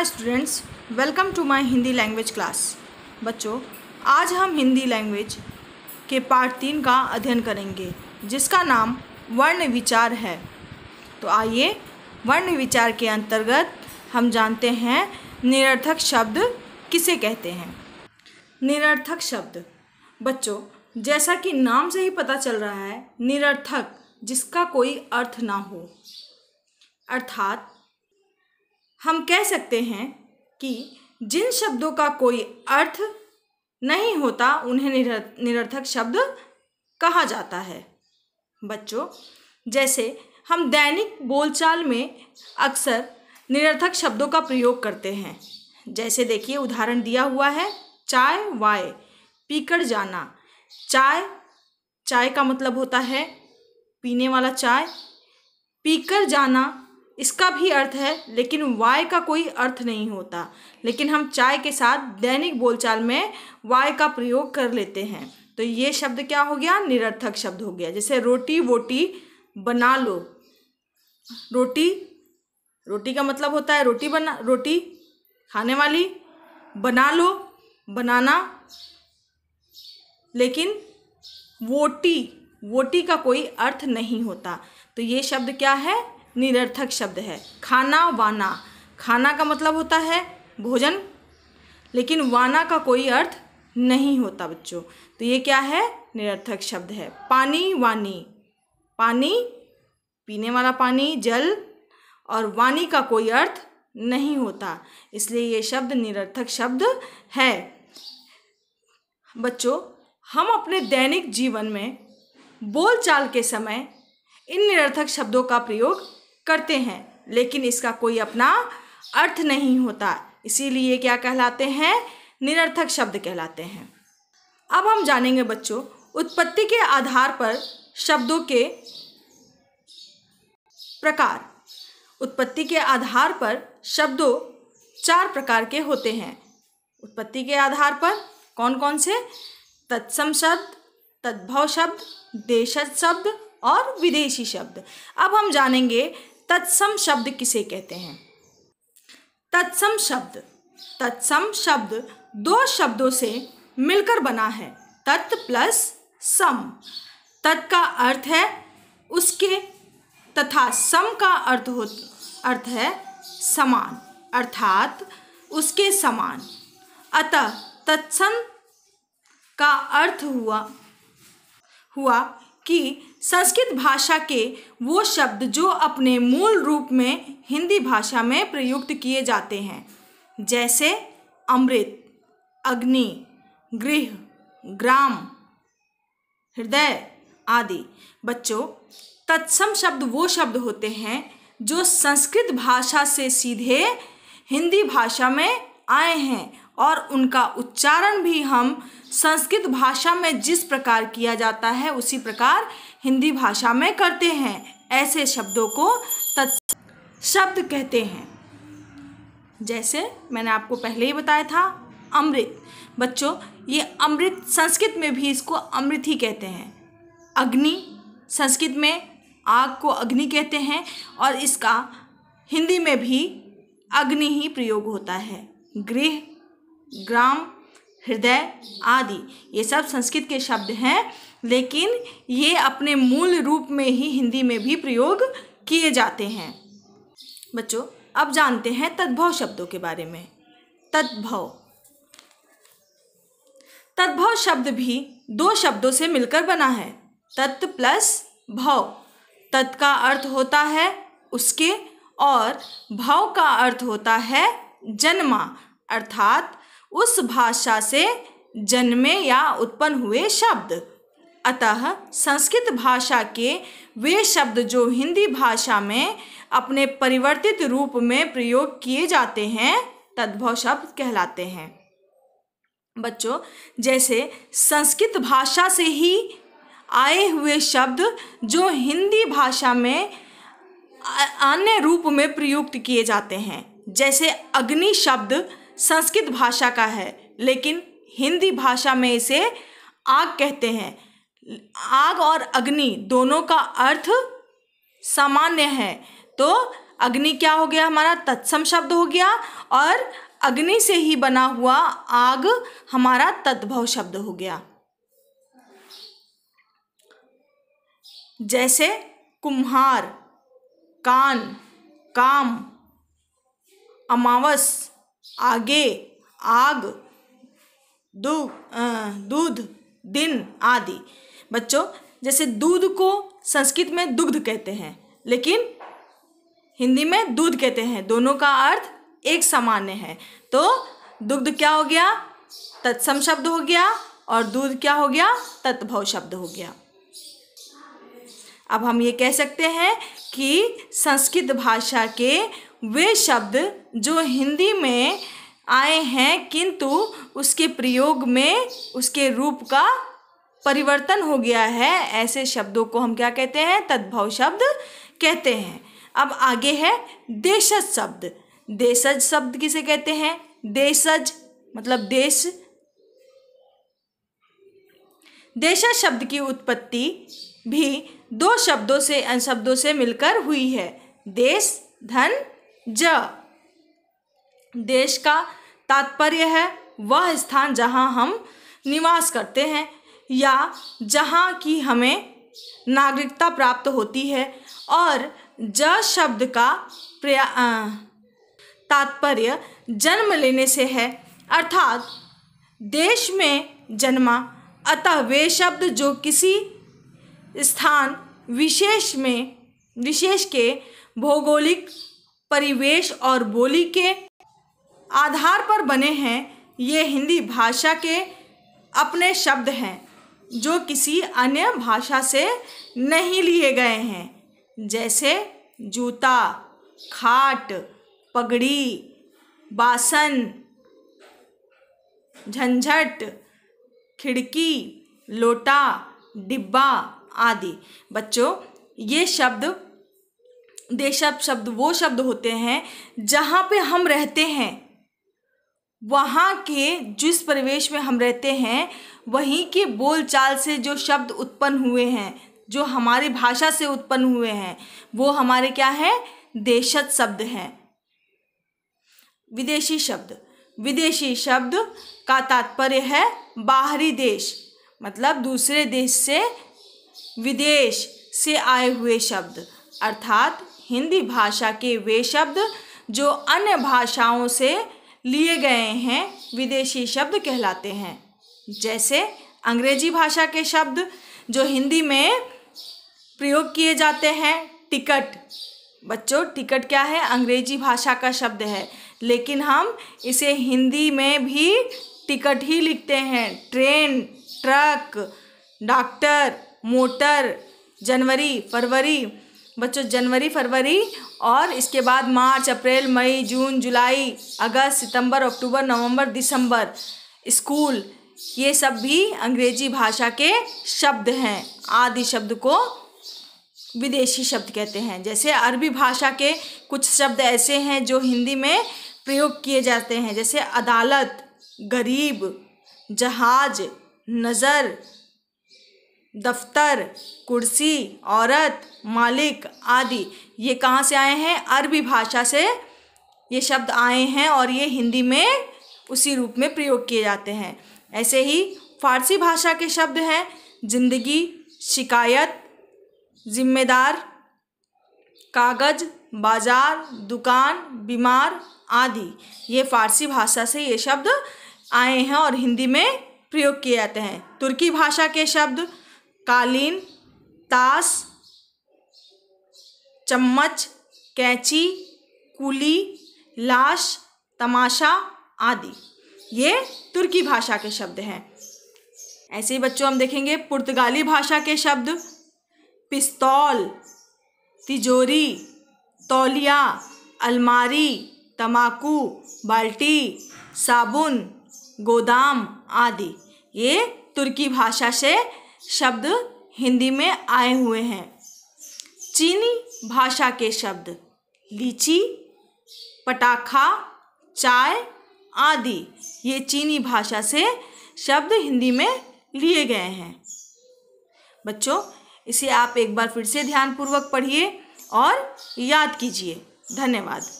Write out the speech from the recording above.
Hi students, welcome to my Hindi language class. बच्चों, आज हम हिंदी लैंग्वेज के पार्ट 3 का अध्ययन करेंगे जिसका नाम वर्ण विचार है। तो आइए वर्ण विचार के अंतर्गत हम जानते हैं निरर्थक शब्द किसे कहते हैं। निरर्थक शब्द बच्चों, जैसा कि नाम से ही पता चल रहा है, निरर्थक जिसका कोई अर्थ ना हो, अर्थात हम कह सकते हैं कि जिन शब्दों का कोई अर्थ नहीं होता उन्हें निरर्थक शब्द कहा जाता है। बच्चों, जैसे हम दैनिक बोलचाल में अक्सर निरर्थक शब्दों का प्रयोग करते हैं। जैसे देखिए, उदाहरण दिया हुआ है, चाय वाय, पीकर जाना। चाय का मतलब होता है पीने वाला चाय। पीकर जाना इसका भी अर्थ है, लेकिन वाय का कोई अर्थ नहीं होता, लेकिन हम चाय के साथ दैनिक बोलचाल में वाय का प्रयोग कर लेते हैं। तो ये शब्द क्या हो गया? निरर्थक शब्द हो गया। जैसे रोटी वोटी बना लो। रोटी का मतलब होता है रोटी खाने वाली, बना लो बनाना, लेकिन वोटी का कोई अर्थ नहीं होता। तो ये शब्द क्या है? निरर्थक शब्द है। खाना वाना, खाना का मतलब होता है भोजन, लेकिन वाना का कोई अर्थ नहीं होता बच्चों। तो ये क्या है? निरर्थक शब्द है। पानी वानी, पानी पीने वाला पानी, जल, और वाणी का कोई अर्थ नहीं होता, इसलिए ये शब्द निरर्थक शब्द है। बच्चों, हम अपने दैनिक जीवन में बोलचाल के समय इन निरर्थक शब्दों का प्रयोग करते हैं, लेकिन इसका कोई अपना अर्थ नहीं होता, इसीलिए क्या कहलाते हैं? निरर्थक शब्द कहलाते हैं। अब हम जानेंगे बच्चों, उत्पत्ति के आधार पर शब्दों के प्रकार। उत्पत्ति के आधार पर शब्दों 4 प्रकार के होते हैं। उत्पत्ति के आधार पर कौन कौन से? तत्सम शब्द, तद्भव शब्द, देशज शब्द और विदेशी शब्द। अब हम जानेंगे तत्सम शब्द किसे कहते हैं। तत्सम शब्द 2 शब्दों से मिलकर बना है, तत् प्लस सम। तत् का अर्थ है उसके, तथा सम का अर्थ है समान, अर्थात उसके समान। अतः तत्सम का अर्थ हुआ कि संस्कृत भाषा के वो शब्द जो अपने मूल रूप में हिंदी भाषा में प्रयुक्त किए जाते हैं, जैसे अमृत, अग्नि, गृह, ग्राम, हृदय आदि। बच्चों, तत्सम शब्द वो शब्द होते हैं जो संस्कृत भाषा से सीधे हिंदी भाषा में आए हैं, और उनका उच्चारण भी हम संस्कृत भाषा में जिस प्रकार किया जाता है उसी प्रकार हिंदी भाषा में करते हैं। ऐसे शब्दों को तत्सम शब्द कहते हैं। जैसे मैंने आपको पहले ही बताया था, अमृत। बच्चों, ये अमृत संस्कृत में भी इसको अमृत ही कहते हैं। अग्नि, संस्कृत में आग को अग्नि कहते हैं, और इसका हिंदी में भी अग्नि ही प्रयोग होता है। गृह, ग्राम, हृदय आदि ये सब संस्कृत के शब्द हैं, लेकिन ये अपने मूल रूप में ही हिंदी में भी प्रयोग किए जाते हैं। बच्चों, अब जानते हैं तद्भव शब्दों के बारे में। तद्भव शब्द भी 2 शब्दों से मिलकर बना है, तत् प्लस भव। तत् का अर्थ होता है उसके, और भव का अर्थ होता है जन्मा, अर्थात उस भाषा से जन्मे या उत्पन्न हुए शब्द। अतः संस्कृत भाषा के वे शब्द जो हिंदी भाषा में अपने परिवर्तित रूप में प्रयोग किए जाते हैं, तद्भव शब्द कहलाते हैं। बच्चों, जैसे संस्कृत भाषा से ही आए हुए शब्द जो हिंदी भाषा में अन्य रूप में प्रयुक्त किए जाते हैं, जैसे अग्नि शब्द संस्कृत भाषा का है, लेकिन हिंदी भाषा में इसे आग कहते हैं। आग और अग्नि दोनों का अर्थ सामान्य है, तो अग्नि क्या हो गया हमारा? तत्सम शब्द हो गया। और अग्नि से ही बना हुआ आग हमारा तद्भव शब्द हो गया। जैसे कुम्हार, कान, काम, अमावस, आगे, आग, दूध, दिन आदि। बच्चों, जैसे दूध को संस्कृत में दुग्ध कहते हैं, लेकिन हिंदी में दूध कहते हैं। दोनों का अर्थ एक सामान्य है। तो दुग्ध क्या हो गया? तत्सम शब्द हो गया। और दूध क्या हो गया? तत्भव शब्द हो गया। अब हम ये कह सकते हैं कि संस्कृत भाषा के वे शब्द जो हिंदी में आए हैं, किंतु उसके प्रयोग में उसके रूप का परिवर्तन हो गया है, ऐसे शब्दों को हम क्या कहते हैं? तद्भव शब्द कहते हैं। अब आगे है देशज शब्द। देशज शब्द किसे कहते हैं? देशज मतलब देश। देशज शब्द की उत्पत्ति भी दो शब्दों से मिलकर हुई है। देश, धन, ज। देश का तात्पर्य है वह स्थान जहाँ हम निवास करते हैं या जहाँ की हमें नागरिकता प्राप्त होती है। और ज शब्द का तात्पर्य जन्म लेने से है, अर्थात देश में जन्मा। अतः वे शब्द जो किसी स्थान विशेष के भौगोलिक परिवेश और बोली के आधार पर बने हैं, ये हिंदी भाषा के अपने शब्द हैं जो किसी अन्य भाषा से नहीं लिए गए हैं। जैसे जूता, खाट, पगड़ी, बासन, झंझट, खिड़की, लोटा, डिब्बा आदि। बच्चों, ये शब्द देशज शब्द वो शब्द होते हैं जहाँ पे हम रहते हैं, वहाँ के जिस परिवेश में हम रहते हैं वहीं के बोलचाल से जो शब्द उत्पन्न हुए हैं, जो हमारी भाषा से उत्पन्न हुए हैं, वो हमारे क्या हैं? देशज शब्द हैं। विदेशी शब्द। विदेशी शब्द का तात्पर्य है बाहरी देश, मतलब दूसरे देश से, विदेश से आए हुए शब्द। अर्थात हिंदी भाषा के वे शब्द जो अन्य भाषाओं से लिए गए हैं विदेशी शब्द कहलाते हैं। जैसे अंग्रेजी भाषा के शब्द जो हिंदी में प्रयोग किए जाते हैं। टिकट। बच्चों, टिकट क्या है? अंग्रेजी भाषा का शब्द है, लेकिन हम इसे हिंदी में भी टिकट ही लिखते हैं। Train, truck, doctor, motor. जनवरी, फरवरी। बच्चों, जनवरी, फरवरी और इसके बाद मार्च, अप्रैल, मई, जून, जुलाई, अगस्त, सितंबर, अक्टूबर, नवंबर, दिसंबर। स्कूल, ये सब भी अंग्रेजी भाषा के शब्द हैं। आदि शब्द को विदेशी शब्द कहते हैं। जैसे अरबी भाषा के कुछ शब्द ऐसे हैं जो हिंदी में प्रयोग किए जाते हैं। जैसे अदालत, गरीब, जहाज, नज़र, दफ्तर, कुर्सी, औरत, मालिक आदि। ये कहाँ से आए हैं? अरबी भाषा से ये शब्द आए हैं और ये हिंदी में उसी रूप में प्रयोग किए जाते हैं। ऐसे ही फारसी भाषा के शब्द हैं जिंदगी, शिकायत, जिम्मेदार, कागज, बाजार, दुकान, बीमार आदि। ये फारसी भाषा से ये शब्द आए हैं और हिंदी में प्रयोग किए जाते हैं। तुर्की भाषा के शब्द कालीन, ताश, चम्मच, कैंची, कुली, लाश, तमाशा आदि। ये तुर्की भाषा के शब्द हैं। ऐसे ही बच्चों हम देखेंगे पुर्तगाली भाषा के शब्द पिस्तौल, तिजोरी, तौलिया, अलमारी, तम्बाकू, बाल्टी, साबुन, गोदाम आदि। ये तुर्की भाषा से शब्द हिंदी में आए हुए हैं। चीनी भाषा के शब्द लीची, पटाखा, चाय आदि। ये चीनी भाषा से शब्द हिंदी में लिए गए हैं। बच्चों, इसे आप एक बार फिर से ध्यानपूर्वक पढ़िए और याद कीजिए। धन्यवाद।